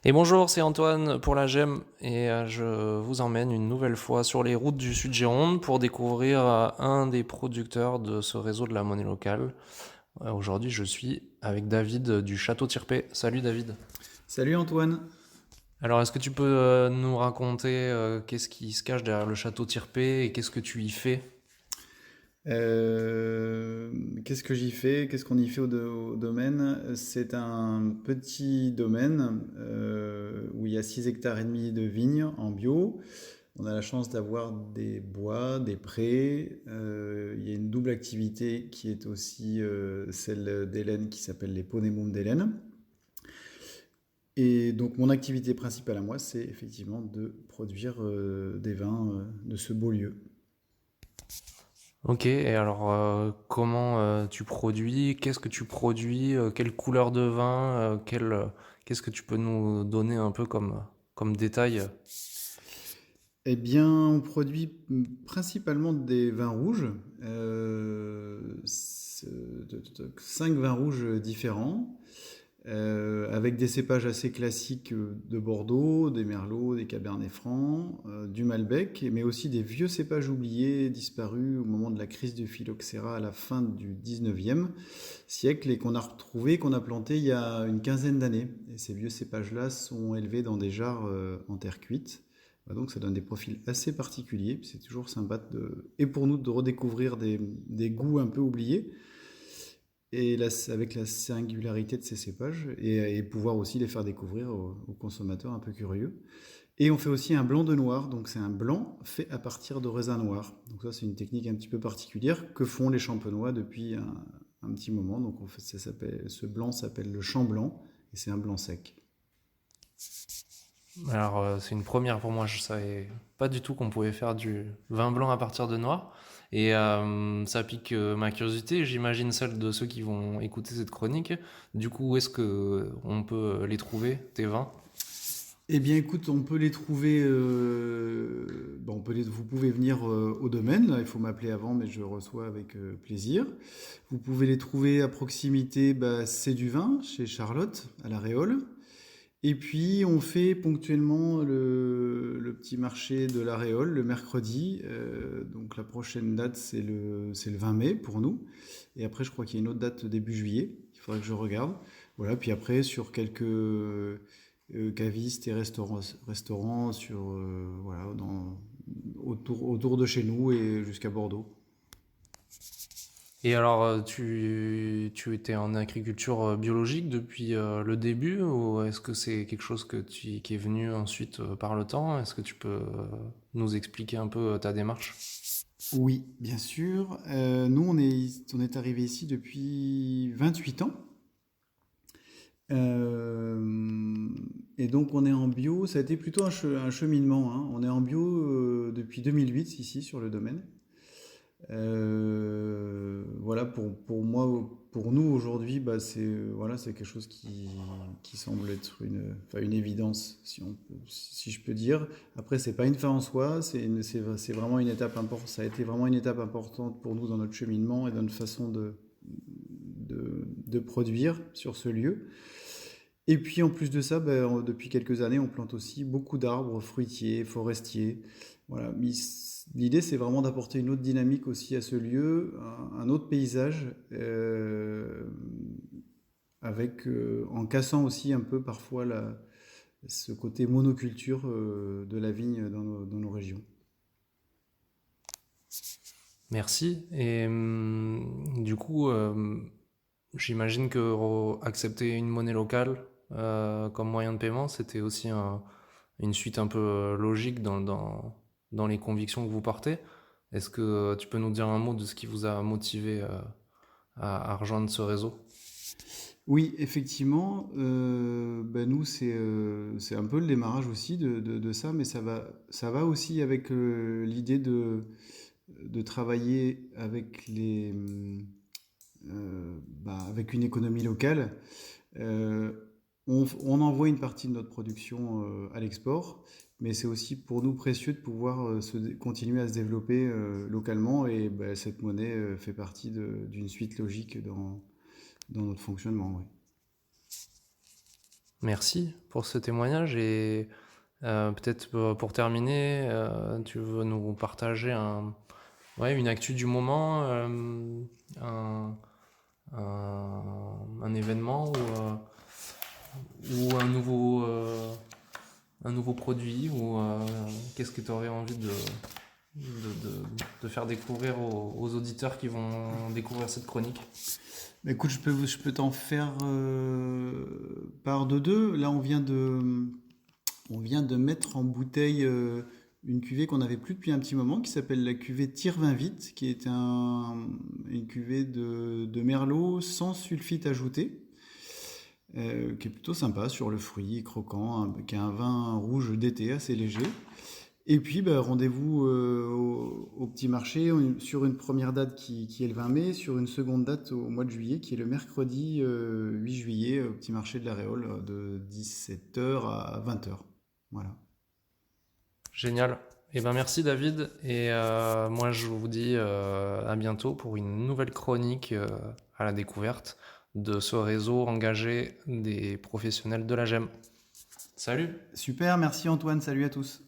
Et bonjour, c'est Antoine pour la GEM et je vous emmène une nouvelle fois sur les routes du Sud-Gironde pour découvrir un des producteurs de ce réseau de la monnaie locale. Aujourd'hui, je suis avec David du Château Tirpé. Salut David. Salut Antoine. Alors, est-ce que tu peux nous raconter qu'est-ce qui se cache derrière le Château Tirpé et qu'est-ce que tu y fais? Qu'est-ce que j'y fais? Qu'est-ce qu'on y fait au domaine? C'est un petit domaine où il y a 6 hectares et demi de vignes en bio. On a la chance d'avoir des bois, des prés. Il y a une double activité qui est aussi celle d'Hélène qui s'appelle les Ponémons d'Hélène. Et donc mon activité principale à moi, c'est effectivement de produire des vins de ce beau lieu. Ok, et alors comment tu produis? Qu'est-ce que tu produis? Quelle couleur de vin? Qu'est-ce que tu peux nous donner un peu comme détail? Eh bien, on produit principalement des vins rouges, 5 vins rouges différents, avec des cépages assez classiques de Bordeaux, des Merlots, des Cabernets Francs, du Malbec, mais aussi des vieux cépages oubliés, disparus au moment de la crise du phylloxéra à la fin du 19e siècle et qu'on a retrouvés, qu'on a plantés il y a une quinzaine d'années. Et ces vieux cépages-là sont élevés dans des jarres en terre cuite. Donc ça donne des profils assez particuliers. C'est toujours sympa et pour nous de redécouvrir des goûts un peu oubliés et avec la singularité de ces cépages et pouvoir aussi les faire découvrir aux consommateurs un peu curieux. Et on fait aussi un blanc de noir, donc c'est un blanc fait à partir de raisin noir. Donc ça c'est une technique un petit peu particulière que font les champenois depuis un petit moment. Donc ce blanc s'appelle le champ blanc et c'est un blanc sec. Alors c'est une première pour moi, je savais pas du tout qu'on pouvait faire du vin blanc à partir de noix. Et ça pique ma curiosité, j'imagine celle de ceux qui vont écouter cette chronique. Du coup, où est-ce que on peut les trouver, tes vins? Eh bien, écoute, on peut les trouver. Vous pouvez venir au domaine. Là, il faut m'appeler avant, mais je reçois avec plaisir. Vous pouvez les trouver à proximité. Bah, c'est du vin chez Charlotte à la Réole. Et puis, on fait ponctuellement le petit marché de la Réole le mercredi. Donc, la prochaine date, c'est le 20 mai pour nous. Et après, je crois qu'il y a une autre date début juillet. Il faudrait que je regarde. Voilà. Puis après, sur quelques cavistes et restaurants voilà, autour de chez nous et jusqu'à Bordeaux. Et alors, tu étais en agriculture biologique depuis le début ou est-ce que c'est quelque chose qui est venu ensuite par le temps? Est-ce que tu peux nous expliquer un peu ta démarche? Oui, bien sûr. Nous, on est arrivé ici depuis 28 ans. Euh, et donc on est en bio, ça a été plutôt un cheminement, hein. On est en bio depuis 2008 ici sur le domaine. Voilà, pour moi, pour nous aujourd'hui, bah, c'est quelque chose qui semble être enfin, une évidence, si je peux dire. Après, c'est pas une fin en soi, c'est vraiment une étape importante. Ça a été vraiment une étape importante pour nous dans notre cheminement et dans notre façon de produire sur ce lieu. Et puis en plus de ça, ben, depuis quelques années, on plante aussi beaucoup d'arbres fruitiers, forestiers. Voilà. L'idée, c'est vraiment d'apporter une autre dynamique aussi à ce lieu, un autre paysage, en cassant aussi un peu parfois ce côté monoculture de la vigne dans nos régions. Merci. Et du coup, j'imagine que accepter une monnaie locale comme moyen de paiement, c'était aussi une suite un peu logique dans les convictions que vous portez. Est-ce que tu peux nous dire un mot de ce qui vous a motivé à rejoindre ce réseau? Oui, effectivement, ben nous, c'est un peu le démarrage aussi de ça, mais ça va aussi avec l'idée de travailler avec une économie locale. Euh, on envoie une partie de notre production à l'export, mais c'est aussi pour nous précieux de pouvoir continuer à se développer localement et ben, cette monnaie fait partie d'une suite logique dans notre fonctionnement. Oui. Merci pour ce témoignage et peut-être pour terminer, tu veux nous partager une actu du moment, un, un événement ou un nouveau produit ou qu'est-ce que tu aurais envie de faire découvrir aux auditeurs qui vont découvrir cette chronique? Bah, écoute, je peux t'en faire part de deux. Là, on vient de mettre en bouteille une cuvée qu'on n'avait plus depuis un petit moment, qui s'appelle la cuvée Tire Vin Vite, qui est une cuvée de merlot sans sulfite ajouté, qui est plutôt sympa sur le fruit, croquant, qui est un vin rouge d'été assez léger. Et puis, bah, rendez-vous au petit marché sur une première date qui est le 20 mai, sur une seconde date au mois de juillet, qui est le mercredi 8 juillet, au petit marché de la Réole, de 17h à 20h. Voilà. Génial. Eh ben merci David et moi je vous dis à bientôt pour une nouvelle chronique à la découverte de ce réseau engagé des professionnels de la GEM. Salut! Super, merci Antoine, salut à tous.